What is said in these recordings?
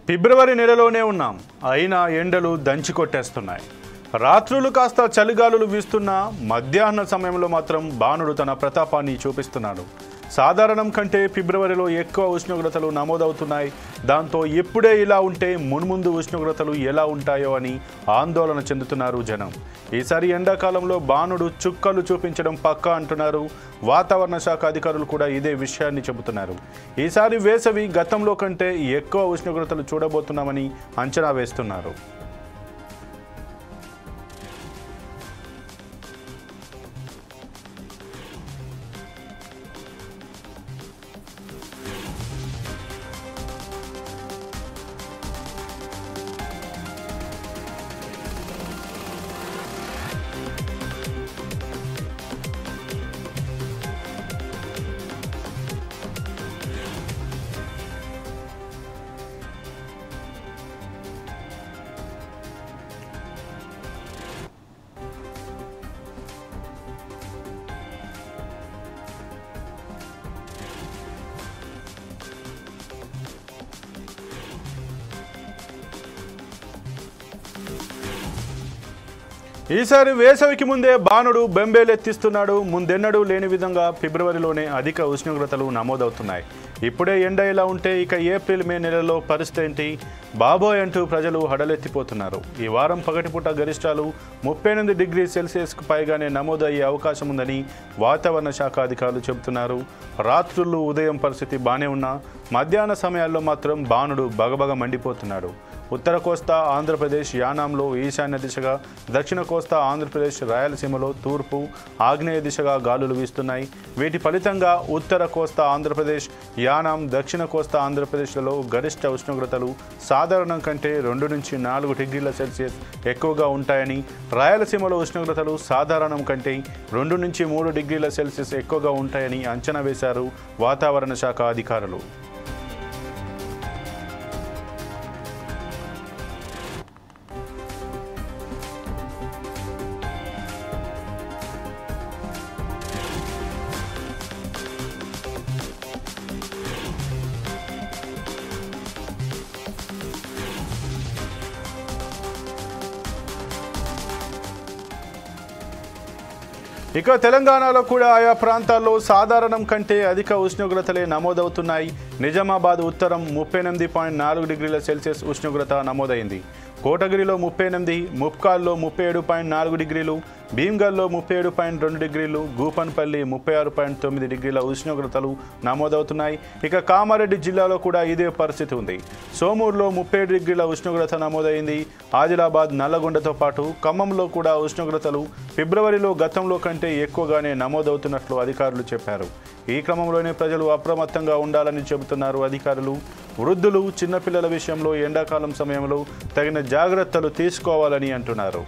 ఫిబ్రవరి నెలలోనే ఉన్నాం, అయినా ఎండలు దంచి కొట్టేస్తున్నాయి. రాత్రులు కాస్త చలిగాలులు వీస్తున్నా మధ్యాహ్న సమయంలో మాత్రం బాణుడు తన ప్రతాపాన్ని చూపిస్తున్నాడు. సాధారణం కంటే ఫిబ్రవరిలో ఎక్కువ ఉష్ణోగ్రతలు నమోదవుతున్నాయి. దాంతో ఇప్పుడే ఇలా ఉంటే మున్ముందు ఉష్ణోగ్రతలు ఎలా ఉంటాయో అని ఆందోళన చెందుతున్నారు జనం. ఈసారి ఎండాకాలంలో బాణుడు చుక్కలు చూపించడం పక్కా అంటున్నారు. వాతావరణ శాఖ అధికారులు కూడా ఇదే విషయాన్ని చెబుతున్నారు. ఈసారి వేసవి గతంలో కంటే ఎక్కువ ఉష్ణోగ్రతలు చూడబోతున్నామని అంచనా వేస్తున్నారు. ఈసారి వేసవికి ముందే బాణుడు బెంబేలెత్తిస్తున్నాడు. ముందెన్నడూ లేని విధంగా ఫిబ్రవరిలోనే అధిక ఉష్ణోగ్రతలు నమోదవుతున్నాయి. ఇప్పుడే ఎండ ఇలా ఉంటే ఇక ఏప్రిల్ మే నెలలో పరిస్థితి ఏంటి బాబోయ్ అంటూ ప్రజలు హడలెత్తిపోతున్నారు. ఈ వారం పగటిపూట గరిష్టాలు 38 డిగ్రీ సెల్సియస్కు పైగానే నమోదయ్యే అవకాశం ఉందని వాతావరణ శాఖ అధికారులు చెబుతున్నారు. రాత్రులు ఉదయం పరిస్థితి బానే ఉన్నా మధ్యాహ్న సమయాల్లో మాత్రం బాణుడు బగబగ మండిపోతున్నాడు. ఉత్తర కోస్తా ఆంధ్రప్రదేశ్ యానాంలో ఈశాన్య దిశగా, దక్షిణ కోస్తా ఆంధ్రప్రదేశ్ రాయలసీమలో తూర్పు ఆగ్నేయ దిశగా గాలులు వీస్తున్నాయి. వీటి ఫలితంగా ఉత్తర కోస్తా ఆంధ్రప్రదేశ్, యానాం, దక్షిణ కోస్తా ఆంధ్రప్రదేశ్లలో గరిష్ట ఉష్ణోగ్రతలు సాధారణం కంటే 2 నుంచి 4 డిగ్రీల సెల్సియస్ ఎక్కువగా ఉంటాయని, రాయలసీమలో ఉష్ణోగ్రతలు సాధారణం కంటే 2 నుంచి 3 డిగ్రీల సెల్సియస్ ఎక్కువగా ఉంటాయని అంచనా వేశారు వాతావరణ శాఖ అధికారులు. ఇక తెలంగాణలో కూడా ఆయా ప్రాంతాల్లో సాధారణం కంటే అధిక ఉష్ణోగ్రతలే నమోదవుతున్నాయి. నిజామాబాద్ ఉత్తరం 38.4 డిగ్రీల సెల్సియస్ ఉష్ణోగ్రత నమోదైంది. కోటగిరిలో 38, ముప్కాల్లో 37.4 డిగ్రీలు, భీమ్గల్లో 37.2 డిగ్రీలు, గూపన్పల్లి 36.9 డిగ్రీల ఉష్ణోగ్రతలు నమోదవుతున్నాయి. ఇక కామారెడ్డి జిల్లాలో కూడా ఇదే పరిస్థితి ఉంది. సోమూరులో 37 డిగ్రీల ఉష్ణోగ్రత నమోదైంది. ఆదిలాబాద్, నల్లగొండతో పాటు ఖమ్మంలో కూడా ఉష్ణోగ్రతలు ఫిబ్రవరిలో గతంలో కంటే ఎక్కువగానే నమోదవుతున్నట్లు అధికారులు చెప్పారు. ఈ క్రమంలోనే ప్రజలు అప్రమత్తంగా ఉండాలని చెబుతున్నారు అధికారులు. వృద్ధులు, చిన్నపిల్లల విషయంలో ఎండాకాలం సమయంలో తగిన జాగ్రత్తలు తీసుకోవాలని అంటున్నారు.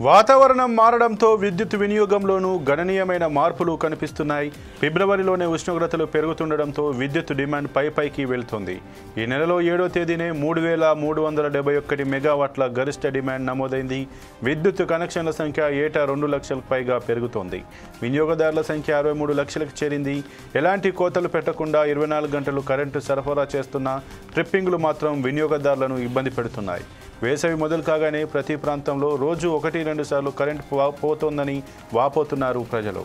వాతావరణం మారడంతో విద్యుత్ వినియోగంలోనూ గణనీయమైన మార్పులు కనిపిస్తున్నాయి. ఫిబ్రవరిలోనే ఉష్ణోగ్రతలు పెరుగుతుండడంతో విద్యుత్ డిమాండ్ పైకి వెళ్తుంది. ఈ నెలలో 7వ తేదీనే 3371 మెగావాట్ల గరిష్ట డిమాండ్ నమోదైంది. విద్యుత్ కనెక్షన్ల సంఖ్య ఏటా 2 లక్షలకు పైగా పెరుగుతోంది. వినియోగదారుల సంఖ్య 63 లక్షలకు చేరింది. ఎలాంటి కోతలు పెట్టకుండా 24 గంటలు కరెంటు సరఫరా చేస్తున్న ట్రిప్పింగ్లు మాత్రం వినియోగదారులను ఇబ్బంది పెడుతున్నాయి. వేసవి మొదలు కాగానే ప్రతి ప్రాంతంలో రోజు 1-2 సార్లు కరెంటు పోతోందని వాపోతున్నారు ప్రజలు.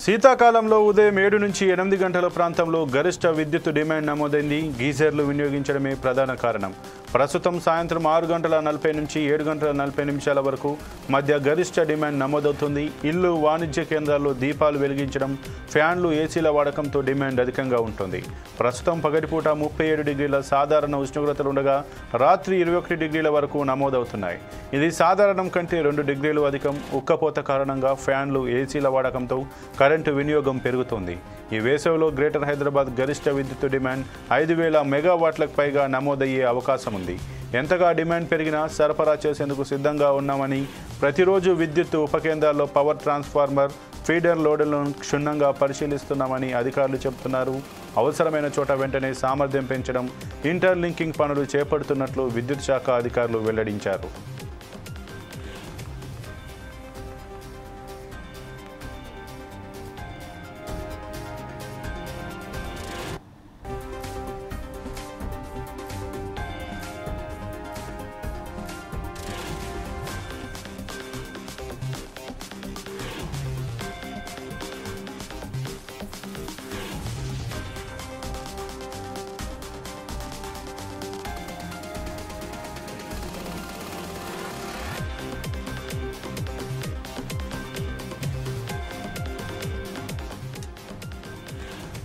శీతాకాలంలో ఉదయం 7 నుంచి 8 గంటల ప్రాంతంలో గరిష్ట విద్యుత్ డిమాండ్ నమోదైంది. గీజర్లు వినియోగించడమే ప్రధాన కారణం. ప్రస్తుతం సాయంత్రం 6:40 నుంచి 7:40 వరకు మధ్య గరిష్ట డిమాండ్ నమోదవుతుంది. ఇల్లు, వాణిజ్య కేంద్రాల్లో దీపాలు వెలిగించడం, ఫ్యాన్లు, ఏసీల వాడకంతో డిమాండ్ అధికంగా ఉంటుంది. ప్రస్తుతం పగటిపూట 37 డిగ్రీల సాధారణ ఉష్ణోగ్రతలు ఉండగా రాత్రి 21 డిగ్రీల వరకు నమోదవుతున్నాయి. ఇది సాధారణం కంటే 2 డిగ్రీలు అధికం. ఉక్కపోత కారణంగా ఫ్యాన్లు, ఏసీల వాడకంతో కరెంటు వినియోగం పెరుగుతోంది. ఈ వేసవిలో గ్రేటర్ హైదరాబాద్ గరిష్ట విద్యుత్ డిమాండ్ 5,000 మెగావాట్లకు పైగా నమోదయ్యే అవకాశం ఉంది. ఎంతగా డిమాండ్ పెరిగినా సరఫరా చేసేందుకు సిద్ధంగా ఉన్నామని, ప్రతిరోజు విద్యుత్ ఉపకేంద్రాల్లో పవర్ ట్రాన్స్ఫార్మర్, ఫీడర్ లోడులను క్షుణ్ణంగా పరిశీలిస్తున్నామని అధికారులు చెబుతున్నారు. అవసరమైన చోట వెంటనే సామర్థ్యం పెంచడం, ఇంటర్లింకింగ్ పనులు చేపడుతున్నట్లు విద్యుత్ శాఖ అధికారులు వెల్లడించారు.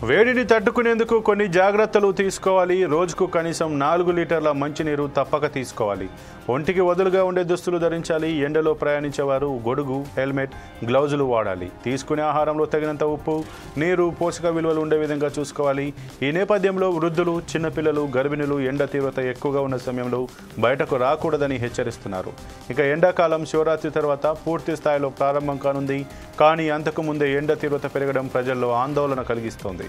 వేడిని తట్టుకునేందుకు కొన్ని జాగ్రత్తలు తీసుకోవాలి. రోజుకు కనీసం 4 లీటర్ల మంచినీరు తప్పక తీసుకోవాలి. ఒంటికి వదులుగా ఉండే దుస్తులు ధరించాలి. ఎండలో ప్రయాణించేవారు గొడుగు, హెల్మెట్, గ్లౌజులు వాడాలి. తీసుకునే ఆహారంలో తగినంత ఉప్పు, నీరు, పోషక విలువలు ఉండే విధంగా చూసుకోవాలి. ఈ నేపథ్యంలో వృద్ధులు, చిన్నపిల్లలు, గర్భిణులు ఎండ తీవ్రత ఎక్కువగా ఉన్న సమయంలో బయటకు రాకూడదని హెచ్చరిస్తున్నారు. ఇక ఎండాకాలం శివరాత్రి తర్వాత పూర్తి స్థాయిలో ప్రారంభం కానుంది. కానీ అంతకు ముందే ఎండ తీవ్రత పెరగడం ప్రజల్లో ఆందోళన కలిగిస్తోంది.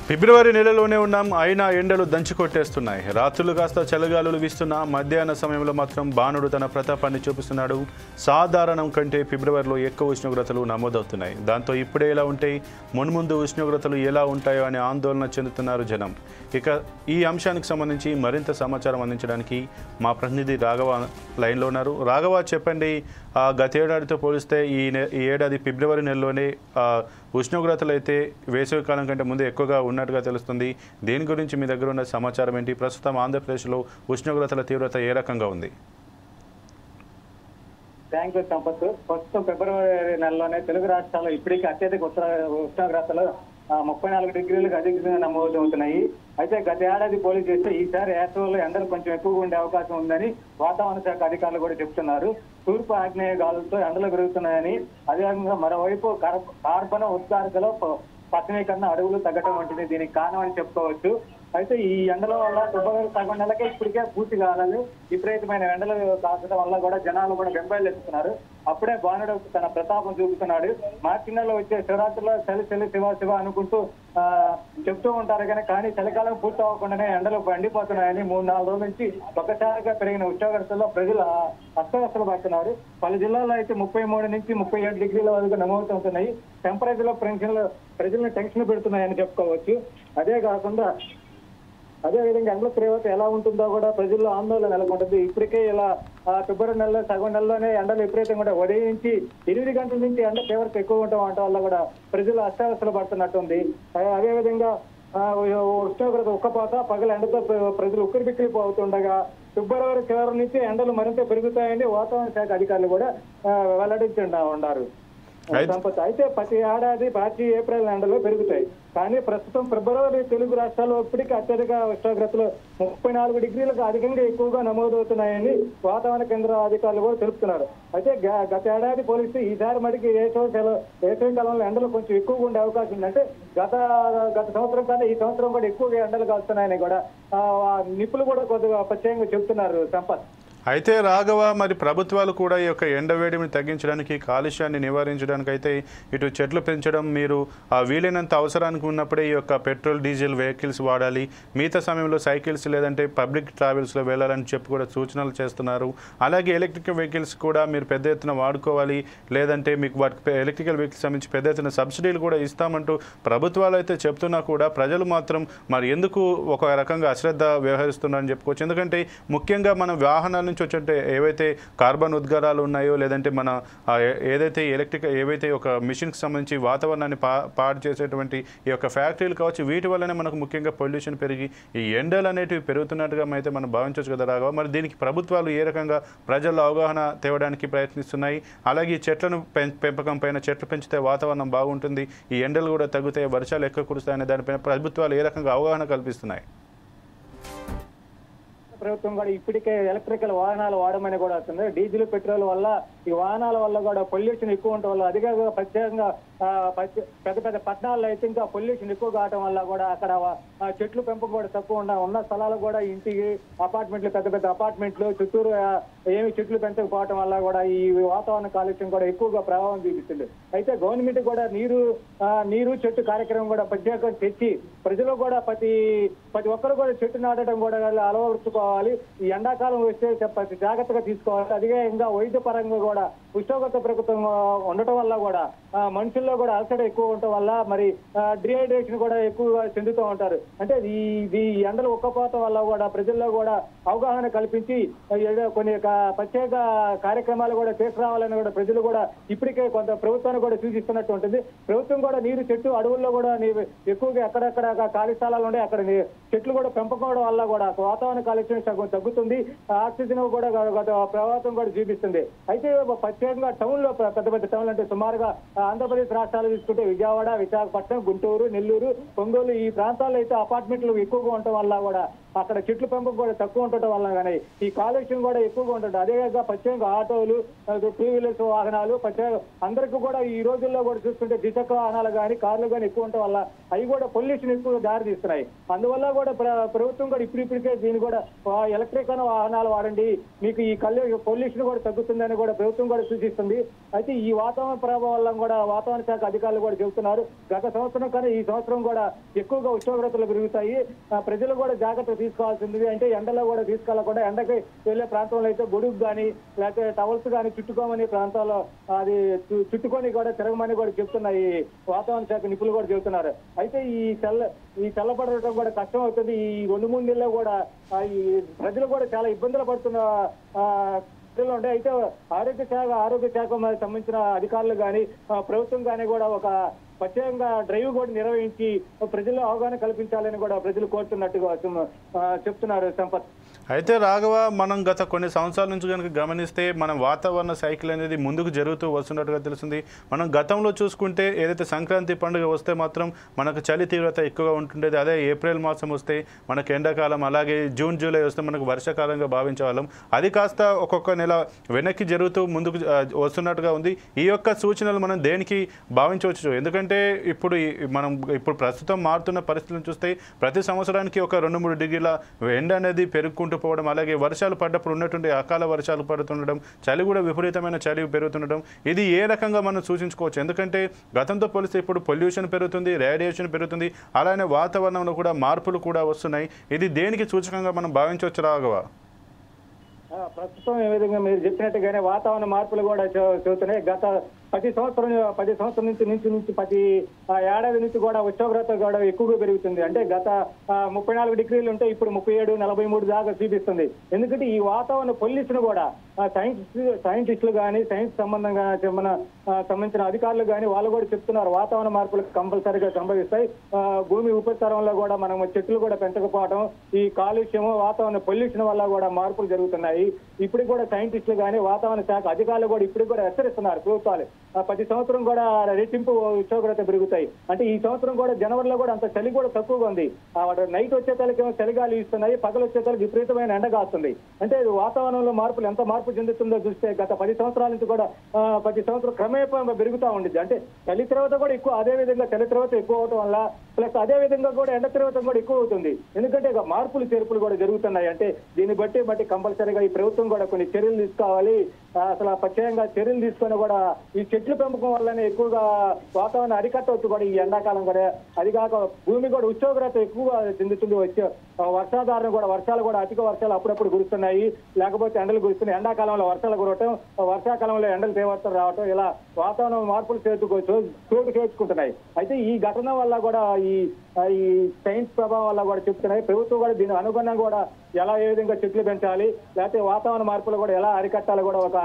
ఫిబ్రవరి నెలలోనే ఉన్నాం, అయినా ఎండలు దంచికొట్టేస్తున్నాయి. రాత్రులు కాస్త చలిగాలులు వీస్తున్నా మధ్యాహ్న సమయంలో మాత్రం బాణుడు తన ప్రతాపాన్ని చూపిస్తున్నాడు. సాధారణం కంటే ఫిబ్రవరిలో ఎక్కువ ఉష్ణోగ్రతలు నమోదవుతున్నాయి. దాంతో ఇప్పుడే ఎలా ఉంటే మున్ముందు ఉష్ణోగ్రతలు ఎలా ఉంటాయో అని ఆందోళన చెందుతున్నారు జనం. ఇక ఈ అంశానికి సంబంధించి మరింత సమాచారం అందించడానికి మా ప్రతినిధి రాఘవ లైన్లో ఉన్నారు. రాఘవ, చెప్పండి, గతేడాదితో పోలిస్తే ఈ ఏడాది ఫిబ్రవరి నెలలోనే ఉష్ణోగ్రతలు అయితే వేసవికాలం కంటే ముందు ఎక్కువగా ఉన్నట్టుగా తెలుస్తుంది. దీని గురించి మీ దగ్గర ఉన్న సమాచారం ఏంటి? ప్రస్తుతం ఆంధ్రప్రదేశ్లో ఉష్ణోగ్రతల తీవ్రత ఏ రకంగా ఉంది? Thank you Sampath. ప్రస్తుతం ఫిబ్రవరి నెలలోనే తెలుగు రాష్ట్రాల్లో ఇప్పటికీ అత్యధిక ఉష్ణోగ్రతలు 34 డిగ్రీలకు అధికంగా నమోదవుతున్నాయి. అయితే గత ఏడాది పోలిక చేస్తే ఈసారి వేసవిలో ఎండలు కొంచెం ఎక్కువగా ఉండే అవకాశం ఉందని వాతావరణ శాఖ అధికారులు కూడా చెబుతున్నారు. తూర్పు ఆగ్నేయ గాలులతో ఎండలు పెరుగుతున్నాయని, అదేవిధంగా మరోవైపు కార్బన్ ఉద్గారికలో పశ్చిమీకరణ అడవులు తగ్గడం వంటిది దీనికి కారణం అని చెప్పుకోవచ్చు. అయితే ఈ ఎండల వల్ల ఫిబ్రవరి సగం నెలకే ఇప్పటికే పూర్తి కాలేదు. విపరీతమైన ఎండలు కాచడం వల్ల కూడా జనాలు కూడా బెంబేలెత్తుతున్నారు. అప్పుడే బాణుడు తన ప్రతాపం చూపుతున్నాడు. మార్చి నెలలో వచ్చే శివరాత్రిలో చలి చలి శివ శివ అనుకుంటూ చెప్తూ ఉంటారు కానీ చలికాలం పూర్తి అవ్వకుండానే ఎండలు పండిపోతున్నాయని 3-4 రోజుల నుంచి ఒక్కసారిగా పెరిగిన ఉష్ణోగ్రతల్లో ప్రజలు అస్తవ్యస్తలు పడుతున్నారు. పలు జిల్లాల్లో అయితే 33 నుంచి 37 డిగ్రీల వరకు నమోదవుతున్నాయి. టెంపరేచర్లో ప్రజలను టెన్షన్ పెడుతున్నాయని చెప్పుకోవచ్చు. అదేవిధంగా ఎండల తీవ్రత ఎలా ఉంటుందో కూడా ప్రజల్లో ఆందోళన నెలకొంటుంది. ఇప్పటికే ఇలా ఫిబ్రవరి నెలలో సగం నెలలోనే ఎండలు విపరీతంగా కూడా ఉదయం నుంచి 8 గంటల నుంచి ఎండ తీవ్రత ఎక్కువ ఉండటం వల్ల కూడా ప్రజలు అస్తవ్యస్తలు పడుతున్నట్టుంది. అదేవిధంగా ఉష్ణోగ్రత ఉక్కపోత పగల ఎండతో ప్రజలు ఉక్కిరిబిక్కిరిపోతుండగా ఫిబ్రవరి చివరి నుంచి ఎండలు మరింత పెరుగుతాయని వాతావరణ శాఖ అధికారులు కూడా ఉన్నారు సంపత్. అయితే ప్రతి ఏడాది మార్చి ఏప్రిల్ ఎండలు పెరుగుతాయి, కానీ ప్రస్తుతం ఫిబ్రవరి తెలుగు రాష్ట్రాల్లో ఇప్పటికీ అత్యధిక ఉష్ణోగ్రతలు 34 డిగ్రీలకు అధికంగా ఎక్కువగా నమోదవుతున్నాయని వాతావరణ కేంద్ర అధికారులు కూడా తెలుపుతున్నారు. అయితే గత ఏడాది పోలిస్తే ఈసారి మటుకి వేసవి కాలంలో ఎండలు కొంచెం ఎక్కువగా ఉండే అవకాశం ఉంది. అంటే గత సంవత్సరం కన్నా ఈ సంవత్సరం కూడా ఎక్కువగా ఎండలు కాస్తున్నాయని కూడా నిపుణులు కూడా కొద్దిగా ప్రత్యేకంగా చెబుతున్నారు సంపత్. అయితే రాఘవ, మరి ప్రభుత్వాలు కూడా ఈ యొక్క ఎండవేడిని తగ్గించడానికి, కాలుష్యాన్ని నివారించడానికి అయితే ఇటు చెట్లు పెంచడం, మీరు వీలైనంత అవసరానికి ఉన్నప్పుడే ఈ యొక్క పెట్రోల్ డీజిల్ వెహికల్స్ వాడాలి, మిగతా సమయంలో సైకిల్స్ లేదంటే పబ్లిక్ ట్రావెల్స్లో వెళ్ళాలని చెప్పి కూడా సూచనలు చేస్తున్నారు. అలాగే ఎలక్ట్రికల్ వెహికల్స్ కూడా మీరు పెద్ద ఎత్తున వాడుకోవాలి, లేదంటే మీకు వాటికి ఎలక్ట్రికల్ వెహికల్స్ సంబంధించి పెద్ద ఎత్తున సబ్సిడీలు కూడా ఇస్తామంటూ ప్రభుత్వాలు అయితే చెప్తున్నా కూడా ప్రజలు మాత్రం మరి ఎందుకు ఒక రకంగా అశ్రద్ధ వ్యవహరిస్తున్నారని చెప్పుకోవచ్చు. ఎందుకంటే ముఖ్యంగా మన వాహనాల నుంచి వచ్చే ఏవైతే కార్బన్ ఉద్గారాలు ఉన్నాయో, లేదంటే మన ఏదైతే ఏవైతే ఒక మిషన్కి సంబంధించి వాతావరణాన్ని పాడు చేసేటువంటి ఈ యొక్క ఫ్యాక్టరీలు కావచ్చు, వీటి వల్లనే మనకు ముఖ్యంగా పొల్యూషన్ పెరిగి ఈ ఎండలు అనేటివి పెరుగుతున్నట్టుగా అయితే మనం భావించవచ్చు కదా రాఘవ. మరి దీనికి ప్రభుత్వాలు ఏ రకంగా ప్రజల్లో అవగాహన తేవడానికి ప్రయత్నిస్తున్నాయి? అలాగే ఈ చెట్లను పెంపకం పైన, చెట్లు పెంచితే వాతావరణం బాగుంటుంది, ఈ ఎండలు కూడా తగ్గుతాయి, వర్షాలు ఎక్కువ కురుస్తాయనే దానిపైన ప్రభుత్వాలు ఏ రకంగా అవగాహన కల్పిస్తున్నాయి? ప్రభుత్వం కూడా ఇప్పటికే ఎలక్ట్రికల్ వాహనాలు వాడమని కూడా వస్తుంది. డీజిల్ పెట్రోల్ వల్ల ఈ వాహనాల వల్ల కూడా పొల్యూషన్ ఎక్కువ ఉండటం వల్ల, అధికంగా ప్రత్యేకంగా పెద్ద పెద్ద పట్టణాల్లో అయితే ఇంకా పొల్యూషన్ ఎక్కువ కావటం వల్ల కూడా అక్కడ చెట్లు పెంపకం కూడా తక్కువ ఉన్న స్థలాలు కూడా ఇంటికి పెద్ద పెద్ద అపార్ట్మెంట్లు చుట్టూరు ఏమి చెట్లు పెంచకపోవటం వల్ల కూడా ఈ వాతావరణ కాలుష్యం కూడా ఎక్కువగా ప్రభావం చూపిస్తుంది. అయితే గవర్నమెంట్ కూడా నీరు చెట్టు కార్యక్రమం కూడా ప్రత్యేకంగా తెచ్చి ప్రజలు కూడా ప్రతి ఒక్కరు కూడా చెట్టు నాటడం కూడా అలవరుచుకోవాలి. ఈ ఎండాకాలం వస్తే ప్రతి జాగ్రత్తగా తీసుకోవాలి. అదిగే ఇంకా వైద్య పరంగా కూడా ఉష్ణోగ్రత ప్రభుత్వం ఉండటం వల్ల కూడా మనుషుల్లో కూడా అలసట ఎక్కువ ఉండటం వల్ల మరి డిహైడ్రేషన్ కూడా ఎక్కువగా చెందుతూ ఉంటారు. అంటే ఈ ఎండలు ఉక్కపోవటం వల్ల కూడా ప్రజల్లో కూడా అవగాహన కల్పించి కొన్ని ప్రత్యేక కార్యక్రమాలు కూడా తీసుకురావాలని కూడా ప్రజలు కూడా ఇప్పటికే కొంత ప్రభుత్వాన్ని కూడా సూచిస్తున్నట్టు ఉంటుంది. ప్రభుత్వం కూడా నీరు చెట్టు అడవుల్లో కూడా ఎక్కువగా ఎక్కడెక్కడ ఖాళీ స్థలాలు ఉండే అక్కడ చెట్లు కూడా పెంపకోవడం వల్ల కూడా వాతావరణ కాలుష్యం ఆక్సిజన్ కూడా ప్రభావం కూడా చూపిస్తుంది. అయితే ప్రత్యేకంగా టౌన్ లో పెద్ద పెద్ద టౌన్లు అంటే సుమారుగా ఆంధ్రప్రదేశ్ రాష్ట్రాలు తీసుకుంటే విజయవాడ, విశాఖపట్నం, గుంటూరు, నెల్లూరు, ఒంగోలు ఈ ప్రాంతాల్లో అయితే అపార్ట్మెంట్లు ఎక్కువగా ఉండటం వల్ల కూడా అక్కడ చెట్లు పెంపకం కూడా తక్కువ ఉండటం వల్ల కానీ ఈ కాలుష్యం కూడా ఎక్కువగా ఉంటుంది. అదేవిధంగా ప్రత్యేకంగా ఆటోలు, టూ వీలర్స్ వాహనాలు అందరికీ కూడా ఈ రోజుల్లో కూడా చూసుకుంటే ద్విచక్ర వాహనాలు కానీ కార్లు కానీ ఎక్కువ ఉండటం వల్ల అవి కూడా పొల్యూషన్ ఎక్కువగా దారితీస్తున్నాయి. అందువల్ల కూడా ప్రభుత్వం కూడా ఇప్పటికే దీన్ని కూడా ఎలక్ట్రిక్ వాహనాలు వాడండి, మీకు ఈ పొల్యూషన్ కూడా తగ్గుతుందని కూడా ప్రభుత్వం కూడా సూచిస్తుంది. అయితే ఈ వాతావరణ ప్రభావం వల్ల కూడా వాతావరణ శాఖ అధికారులు కూడా చెబుతున్నారు, గత సంవత్సరం కన్నా ఈ సంవత్సరం కూడా ఎక్కువగా ఉష్ణోగ్రతలు పెరుగుతాయి, ప్రజలు కూడా జాగ్రత్త తీసుకోవాల్సింది. అంటే ఎండలో కూడా తీసుకెళ్లకుండా ఎండకి వెళ్లే ప్రాంతంలో అయితే గొడుగు కానీ లేకపోతే టవల్స్ కానీ చుట్టుకోమని ప్రాంతాల్లో అది చుట్టుకొని కూడా తిరగమని కూడా చెప్తున్నాయి వాతావరణ శాఖ నిపుణులు కూడా చెబుతున్నారు. అయితే ఈ చల్లబడటం కూడా కష్టం అవుతుంది. ఈ 2-3 నెలల్లో కూడా ఈ ప్రజలు కూడా చాలా ఇబ్బందులు పడుతున్న ఉండే. అయితే ఆరోగ్య శాఖ సంబంధించిన అధికారులు కానీ ప్రభుత్వం కానీ కూడా ఒక ప్రత్యేకంగా డ్రైవ్ కూడా నిర్వహించి ప్రజల్లో అవగాహన కల్పించాలని కూడా ప్రజలు కోరుతున్నట్టుగా చెప్తున్నారు సంపత్. అయితే రాఘవ, మనం గత కొన్ని సంవత్సరాల నుంచి కనుక గమనిస్తే మన వాతావరణ సైకిల్ అనేది ముందుకు జరుగుతూ వస్తున్నట్టుగా తెలుస్తుంది. మనం గతంలో చూసుకుంటే ఏదైతే సంక్రాంతి పండుగ వస్తే మాత్రం మనకు చలి తీవ్రత ఎక్కువగా ఉంటుండేది. అదే ఏప్రిల్ మాసం వస్తే మనకు ఎండాకాలం, అలాగే జూన్ జూలై వస్తే మనకు వర్షాకాలంగా భావించేవాళ్ళం. అది కాస్త ఒక్కొక్క నెల వెనక్కి జరుగుతూ ముందుకు వస్తున్నట్టుగా ఉంది. ఈ యొక్క సూచనలు మనం దేనికి భావించవచ్చు? ఎందుకంటే ఇప్పుడు ప్రస్తుతం మారుతున్న పరిస్థితులను చూస్తే ప్రతి సంవత్సరానికి ఒక 2-3 డిగ్రీల ఎండ అనేది పెరుగుకుంటూ పోవడం, అలాగే వర్షాలు పడ్డప్పుడు ఉన్నటువంటి అకాల వర్షాలు పడుతుండడం, చలి కూడా విపరీతమైన చలి పెరుగుతుండడం, ఇది ఏ రకంగా మనం సూచించుకోవచ్చు? ఎందుకంటే గతంతో పోలిస్తే ఇప్పుడు పొల్యూషన్ పెరుగుతుంది, రేడియేషన్ పెరుగుతుంది, అలానే వాతావరణంలో కూడా మార్పులు కూడా వస్తున్నాయి. ఇది దేనికి సూచకంగా మనం భావించవచ్చు రాఘవ? ప్రస్తుతం ఏ విధంగా మీరు చెప్పినట్టుగానే వాతావరణ మార్పులు కూడా చూస్తున్నాయి. గత 10 సంవత్సరం నుంచి ప్రతి ఏడాది నుంచి కూడా ఉష్ణోగ్రత కూడా ఎక్కువగా పెరుగుతుంది. అంటే గత 34 డిగ్రీలు ఉంటే ఇప్పుడు 37, 43 దాకా చూపిస్తుంది. ఎందుకంటే ఈ వాతావరణ పొల్యూషన్ కూడా సైంటిస్టులు కానీ సైన్స్ సంబంధించిన అధికారులు కానీ వాళ్ళు కూడా చెప్తున్నారు వాతావరణ మార్పులు కంపల్సరీగా సంభవిస్తాయి. భూమి ఉపరితలంలో కూడా మనం చెట్లు కూడా పెంచకపోవడం, ఈ కాలుష్యము వాతావరణ పొల్యూషన్ వల్ల కూడా మార్పులు జరుగుతున్నాయి. ఇప్పుడు కూడా సైంటిస్టులు కానీ వాతావరణ శాఖ అధికారులు కూడా ఇప్పుడు కూడా హెచ్చరిస్తున్నారు ప్రభుత్వాలు. ప్రతి సంవత్సరం కూడా రెట్టింపు ఉష్ణోగ్రత పెరుగుతాయి. అంటే ఈ సంవత్సరం కూడా జనవరిలో కూడా అంత చలి కూడా తక్కువగా ఉంది. నైట్ వచ్చేతలకేమో చలిగాలి ఇస్తున్నాయి, పగలు వచ్చేతలకు విపరీతమైన ఎండ కాస్తుంది. అంటే వాతావరణంలో మార్పులు ఎంత మార్పు చెందుతుందో చూస్తే గత 10 సంవత్సరాల నుంచి కూడా ప్రతి సంవత్సరం క్రమేపా పెరుగుతూ ఉండిద్ది. అంటే చలి తీవ్రత కూడా ఎక్కువ, అదే విధంగా చలి తీవ్రత ఎక్కువ అవడం వల్ల ప్లస్ అదే విధంగా కూడా ఎండ తీవ్రత కూడా ఎక్కువ అవుతుంది. ఎందుకంటే మార్పులు చేర్పులు కూడా జరుగుతున్నాయి. అంటే దీన్ని బట్టి కంపల్సరీగా ఈ ప్రభుత్వం కూడా కొన్ని చర్యలు తీసుకోవాలి. అసలు ప్రత్యేకంగా చర్యలు తీసుకొని కూడా ఈ చెట్లు పెంపకం వల్లనే ఎక్కువగా వాతావరణం అరికట్టవచ్చు కూడా ఈ ఎండాకాలం కూడా. అది కాక భూమి కూడా ఉష్ణోగ్రత ఎక్కువగా చెందుతుంది. వచ్చే వర్షాధారం కూడా వర్షాలు కూడా అధిక వర్షాలు అప్పుడప్పుడు కురుస్తున్నాయి, లేకపోతే ఎండలు కురుస్తున్నాయి. ఎండాకాలంలో వర్షాలు కురవటం, వర్షాకాలంలో ఎండలు తీవ్రత రావటం, ఇలా వాతావరణ మార్పులు చోటు చేసుకుంటున్నాయి. అయితే ఈ ఘటన వల్ల కూడా ఈ సైన్స్ ప్రభావం వల్ల కూడా చెప్తున్నాయి. ప్రభుత్వం కూడా దీని అనుగుణంగా కూడా ఏ విధంగా చెట్లు పెంచాలి, లేకపోతే వాతావరణ మార్పులు కూడా ఎలా అరికట్టాలి కూడా ఒక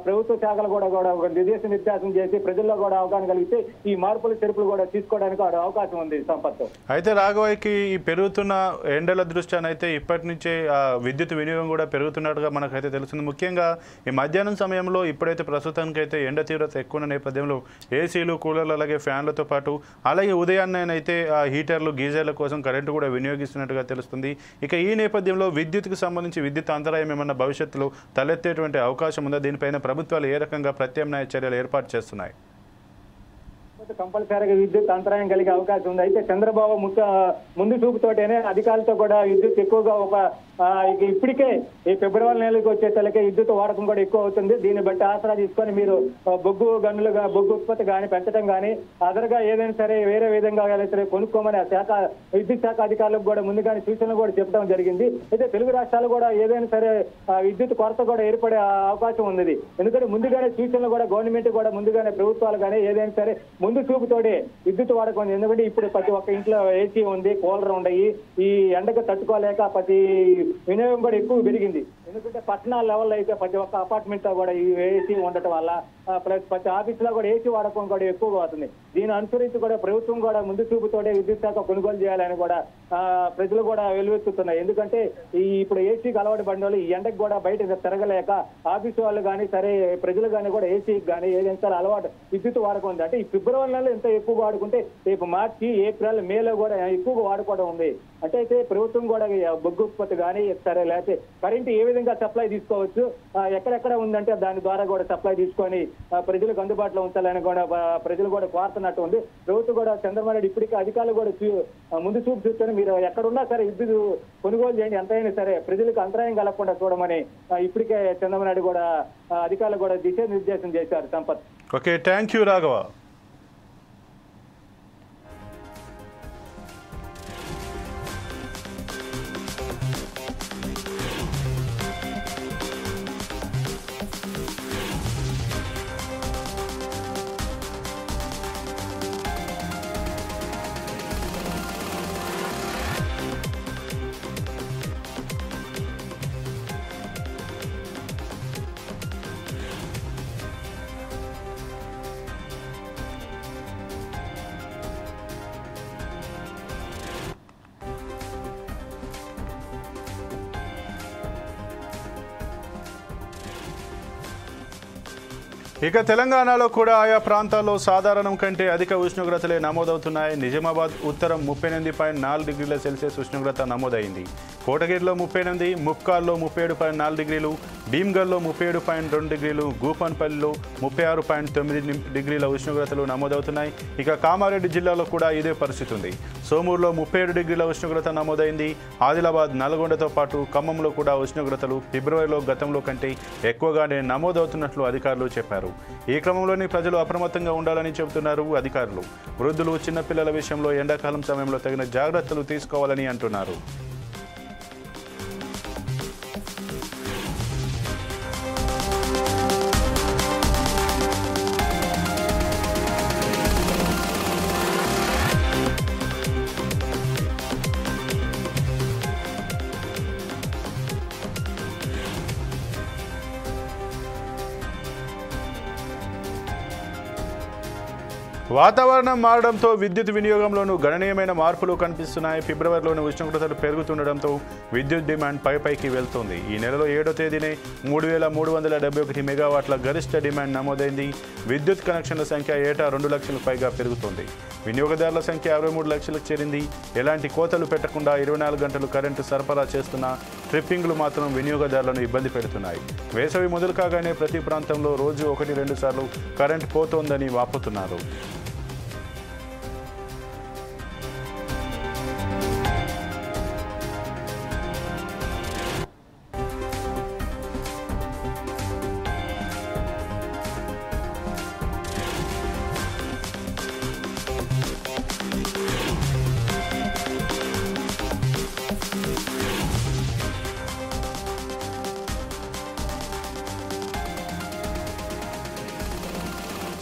ప్రభుత్వ శాఖలు కూడా ఒక నిర్దేశం చేసి ప్రజల్లో కూడా అవగాహన కలిగితే ఈ మార్పులు చెరుపులు కూడా తీసుకోవడానికి అవకాశం ఉంది. సంపత్ అయితే రాఘవయ్యకి ఈ పెరుగుతున్న ఎండల దృష్ట్యానైతే ఇప్పటి నుంచే విద్యుత్ వినియోగం కూడా పెరుగుతున్నట్టుగా మనకైతే తెలుస్తుంది. ముఖ్యంగా ఈ మధ్యాహ్నం సమయంలో ఇప్పుడైతే ప్రస్తుతానికైతే ఎండ తీవ్రత ఎక్కువ నేపథ్యంలో ఏసీలు, కూలర్లు, అలాగే ఫ్యాన్లతో పాటు అలాగే ఉదయాన్నైతే హీటర్లు, గీజర్ల కోసం కరెంటు కూడా వినియోగిస్తున్నట్టుగా తెలుస్తుంది. ఇక ఈ నేపథ్యంలో విద్యుత్కు సంబంధించి విద్యుత్ అంతరాయం ఏమన్నా భవిష్యత్తులో తలెత్తేటువంటి అవకాశం ఉందా? దీనిపైన ప్రభుత్వాలు ఏ రకంగా ప్రత్యామ్నాయ చర్యలు ఏర్పాటు చేస్తున్నాయి? కంపల్సరీగా విద్యుత్ అంతరాయం కలిగే అవకాశం ఉంది. అయితే చంద్రబాబు ముందు చూపుతోటేనే అధికారులతో కూడా విద్యుత్ ఎక్కువగా ఇప్పటికే ఈ ఫిబ్రవరి నెలకు వచ్చేసరికి విద్యుత్ వాడకం కూడా ఎక్కువ అవుతుంది. దీన్ని బట్టి ఆసరా తీసుకొని మీరు బొగ్గు ఉత్పత్తి కానీ పెంచడం కానీ అదర్గా ఏదైనా సరే వేరే విధంగా సరే కొనుక్కోమని విద్యుత్ శాఖ అధికారులకు కూడా ముందుగానే సూచనలు కూడా చెప్పడం జరిగింది. అయితే తెలుగు రాష్ట్రాలు కూడా ఏదైనా సరే విద్యుత్ కొరత కూడా ఏర్పడే అవకాశం ఉంది. ఎందుకంటే ముందుగానే సూచనలు కూడా గవర్నమెంట్ కూడా ముందుగానే ప్రభుత్వాలు కానీ ఏదైనా సరే ముందు చూపుతోడే విద్యుత్ వాడకం. ఎందుకంటే ఇప్పుడు ప్రతి ఒక్క ఇంట్లో ఏసీ ఉంది, కూలర్ ఉన్నాయి. ఈ ఎండకు తట్టుకోలేక ప్రతి వినియోగం కూడా ఎక్కువ పెరిగింది. ఎందుకంటే పట్టణాల లెవెల్లో అయితే ప్రతి ఒక్క అపార్ట్మెంట్ లో కూడా ఈ ఏసీ ఉండటం వల్ల ప్లస్ ప్రతి ఆఫీస్ లో కూడా ఏసీ వాడకం కూడా ఎక్కువగా అవుతుంది. దీన్ని అనుసరించి కూడా ప్రభుత్వం కూడా ముందు చూపుతోటే విద్యుత్ శాఖ కొనుగోలు చేయాలని కూడా ప్రజలు కూడా వెలువెత్తుతున్నాయి. ఎందుకంటే ఇప్పుడు ఏసీకి అలవాటు పడిన వాళ్ళు ఈ ఎండకు కూడా బయట తిరగలేక ఆఫీసు వాళ్ళు కానీ సరే ప్రజలు కానీ కూడా ఏసీకి కానీ ఏదైనా అలవాటు విద్యుత్ వాడకం ఉంది. అంటే ఈ ఫిబ్రవరి నెలలో ఎంత ఎక్కువ వాడుకుంటే రేపు మార్చి, ఏప్రిల్, మేలో కూడా ఎక్కువగా వాడుకోవడం ఉంది. అంటే అయితే ప్రభుత్వం కూడా బొగ్గు ఉత్పత్తి కానీ సరే లేకపోతే కరెంటు ఏ విధంగా సప్లై తీసుకోవచ్చు, ఎక్కడెక్కడ ఉందంటే దాని ద్వారా కూడా సప్లై తీసుకొని ప్రజలకు అందుబాటులో ఉంచాలని కూడా ప్రజలు కూడా కోరుతున్నట్టు ఉంది. ప్రభుత్వం కూడా చంద్రబాబు నాయుడు ఇప్పటికీ అధికారులు కూడా ముందు చూపు చూస్తేనే మీరు ఎక్కడున్నా సరే విద్యుత్ కొనుగోలు చేయండి, ఎంతైనా సరే ప్రజలకు అంతరాయం కలగకుండా చూడమని ఇప్పటికే చంద్రబాబు నాయుడు కూడా అధికారులు కూడా దిశానిర్దేశం చేశారు. Sampath. Okay, thank you Raghava. ఇక తెలంగాణలో కూడా ఆయా ప్రాంతాల్లో సాధారణం కంటే అధిక ఉష్ణోగ్రతలే నమోదవుతున్నాయి. నిజామాబాద్ ఉత్తరం 38.4 డిగ్రీల సెల్సియస్ ఉష్ణోగ్రత నమోదైంది. కోటగిరిలో 38, ముప్కాల్లో 37.4 డిగ్రీలు, భీమ్గల్లో 37.2 డిగ్రీలు, గూపన్పల్లిలో 36.9 డిగ్రీల ఉష్ణోగ్రతలు నమోదవుతున్నాయి. ఇక కామారెడ్డి జిల్లాలో కూడా ఇదే పరిస్థితి ఉంది. సోమూరులో 37 డిగ్రీల ఉష్ణోగ్రత నమోదైంది. ఆదిలాబాద్, నల్గొండతో పాటు ఖమ్మంలో కూడా ఉష్ణోగ్రతలు ఫిబ్రవరిలో గతంలో కంటే ఎక్కువగానే నమోదవుతున్నట్లు అధికారులు చెప్పారు. ఈ క్రమంలోని ప్రజలు అప్రమత్తంగా ఉండాలని చెబుతున్నారు అధికారులు. వృద్ధులు, చిన్నపిల్లల విషయంలో ఎండాకాలం సమయంలో తగిన జాగ్రత్తలు తీసుకోవాలని అంటున్నారు. వాతావరణం మారడంతో విద్యుత్ వినియోగంలోనూ గణనీయమైన మార్పులు కనిపిస్తున్నాయి. ఫిబ్రవరిలోని ఉష్ణోగ్రతలు పెరుగుతుండటంతో విద్యుత్ డిమాండ్ పైకి వెళ్తోంది. ఈ నెలలో 7వ తేదీనే 3,371 మెగావాట్ల గరిష్ట డిమాండ్ నమోదైంది. విద్యుత్ కనెక్షన్ల సంఖ్య ఏటా 2 లక్షలకు పైగా పెరుగుతోంది. వినియోగదారుల సంఖ్య 63 లక్షలకు చేరింది. ఎలాంటి కోతలు పెట్టకుండా 24 గంటలు కరెంటు సరఫరా చేస్తున్న ట్రిప్పింగ్లు మాత్రం వినియోగదారులను ఇబ్బంది పెడుతున్నాయి. వేసవి మొదలు కాగానే ప్రతి ప్రాంతంలో రోజు 1-2 సార్లు కరెంటు పోతోందని వాపోతున్నారు.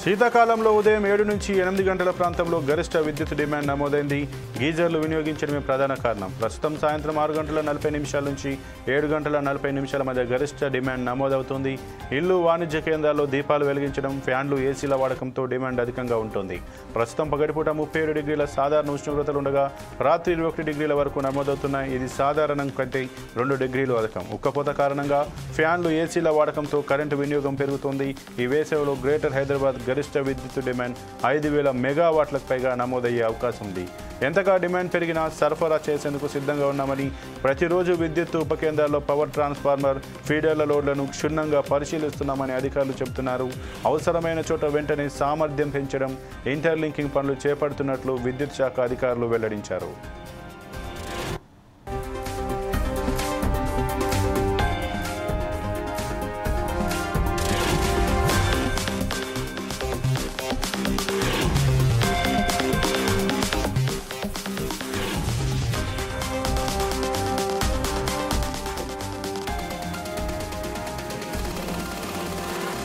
శీతాకాలంలో ఉదయం 7 నుంచి 8 గంటల ప్రాంతంలో గరిష్ట విద్యుత్ డిమాండ్ నమోదైంది. గీజర్లు వినియోగించడమే ప్రధాన కారణం. ప్రస్తుతం సాయంత్రం 6 గంటల 40 నిమిషాల నుంచి 7 గంటల 40 నిమిషాల మధ్య గరిష్ట డిమాండ్ నమోదవుతుంది. ఇల్లు, వాణిజ్య కేంద్రాల్లో దీపాలు వెలిగించడం, ఫ్యాన్లు, ఏసీల వాడకంతో డిమాండ్ అధికంగా ఉంటుంది. ప్రస్తుతం పగటిపూట 37 డిగ్రీల సాధారణ ఉష్ణోగ్రతలు ఉండగా రాత్రి 21 డిగ్రీల వరకు నమోదవుతున్నాయి. ఇది సాధారణం కంటే 2 డిగ్రీలు అధికం. ఉక్కపోత కారణంగా ఫ్యాన్లు, ఏసీల వాడకంతో కరెంటు వినియోగం పెరుగుతోంది. ఈ వేసవిలో గ్రేటర్ హైదరాబాద్ గరిష్ట విద్యుత్ డిమాండ్ 5,000 మెగావాట్లకు పైగా నమోదయ్యే అవకాశం ఉంది. ఎంతగా డిమాండ్ పెరిగినా సరఫరా చేసేందుకు సిద్ధంగా ఉన్నామని, ప్రతిరోజు విద్యుత్ ఉపకేంద్రాల్లో పవర్ ట్రాన్స్ఫార్మర్, ఫీడర్ల లోడ్లను క్షుణ్ణంగా పరిశీలిస్తున్నామని అధికారులు చెబుతున్నారు. అవసరమైన చోట వెంటనే సామర్థ్యం పెంచడం, ఇంటర్లింకింగ్ పనులు చేపడుతున్నట్లు విద్యుత్ శాఖ అధికారులు వెల్లడించారు.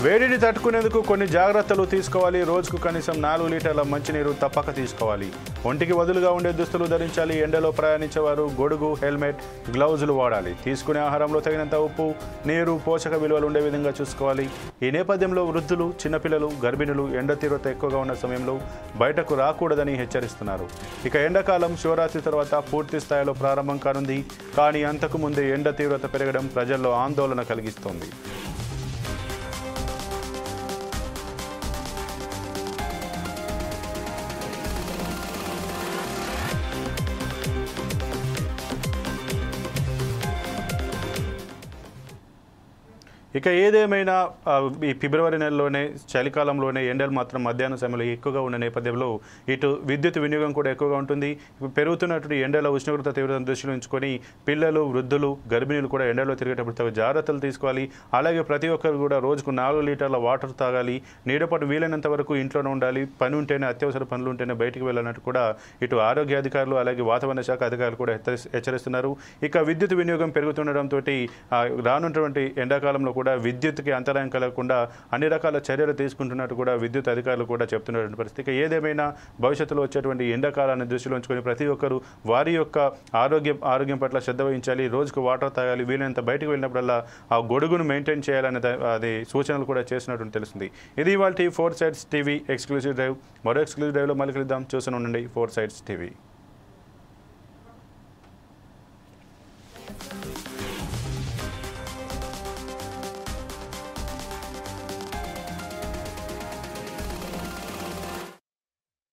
వేడిని తట్టుకునేందుకు కొన్ని జాగ్రత్తలు తీసుకోవాలి. రోజుకు కనీసం 4 లీటర్ల మంచినీరు తప్పక తీసుకోవాలి. ఒంటికి వదులుగా ఉండే దుస్తులు ధరించాలి. ఎండలో ప్రయాణించేవారు గొడుగు, హెల్మెట్, గ్లౌజులు వాడాలి. తీసుకునే ఆహారంలో తగినంత ఉప్పు, నీరు, పోషక విలువలు ఉండే విధంగా చూసుకోవాలి. ఈ నేపథ్యంలో వృద్ధులు, చిన్నపిల్లలు, గర్భిణులు ఎండ తీవ్రత ఎక్కువగా ఉన్న సమయంలో బయటకు రాకూడదని హెచ్చరిస్తున్నారు. ఇక ఎండాకాలం శివరాత్రి తర్వాత పూర్తి స్థాయిలో ప్రారంభం కానుంది. కానీ అంతకు ముందే ఎండ తీవ్రత పెరగడం ప్రజల్లో ఆందోళన కలిగిస్తోంది. ఇక ఏదేమైనా ఈ ఫిబ్రవరి నెలలోనే చలికాలంలోనే ఎండలు మాత్రం మధ్యాహ్నం సమయంలో ఎక్కువగా ఉన్న నేపథ్యంలో ఇటు విద్యుత్ వినియోగం కూడా ఎక్కువగా ఉంటుంది. పెరుగుతున్నటువంటి ఎండల ఉష్ణోగ్రత తీవ్రతను దృష్టిలో ఉంచుకొని పిల్లలు, వృద్ధులు, గర్భిణీలు కూడా ఎండలో తిరిగేటప్పుడు తగు జాగ్రత్తలు తీసుకోవాలి. అలాగే ప్రతి ఒక్కరు కూడా రోజుకు 4 లీటర్ల వాటర్ తాగాలి. నీడపాటు వీలైనంత వరకు ఇంట్లోనే ఉండాలి. పని ఉంటేనే, అత్యవసర పనులు ఉంటేనే బయటికి వెళ్ళాలంటూ కూడా ఇటు ఆరోగ్య అధికారులు అలాగే వాతావరణ శాఖ అధికారులు కూడా హెచ్చరిస్తున్నారు. ఇక విద్యుత్ వినియోగం పెరుగుతుండటంతో రానున్నటువంటి ఎండాకాలంలో కూడా విద్యుత్కి అంతరాయం కలగకుండా అన్ని రకాల చర్యలు తీసుకుంటున్నట్టు కూడా విద్యుత్ అధికారులు కూడా చెప్తున్నటువంటి పరిస్థితి. ఏదేమైనా భవిష్యత్తులో వచ్చేటువంటి ఎండాకాలాన్ని దృష్టిలో ఉంచుకొని ప్రతి ఒక్కరూ వారి యొక్క ఆరోగ్యం పట్ల శ్రద్ధ వహించాలి. రోజుకు వాటర్ తాగాలి. వీలైనంత బయటకు వెళ్ళినప్పుడల్లా ఆ గొడుగును మెయింటైన్ చేయాలనే అది సూచనలు కూడా చేసినట్టు తెలుస్తుంది. ఇది ఇవాల్టి 4 Sides టీవీ ఎక్స్క్లూజివ్ డ్రైవ్. మరో ఎక్స్క్లూజివ్ డ్రైవ్లో మళ్ళీ కలుద్దాం. చూస్తూనే ఉండండి 4 Sides టీవీ.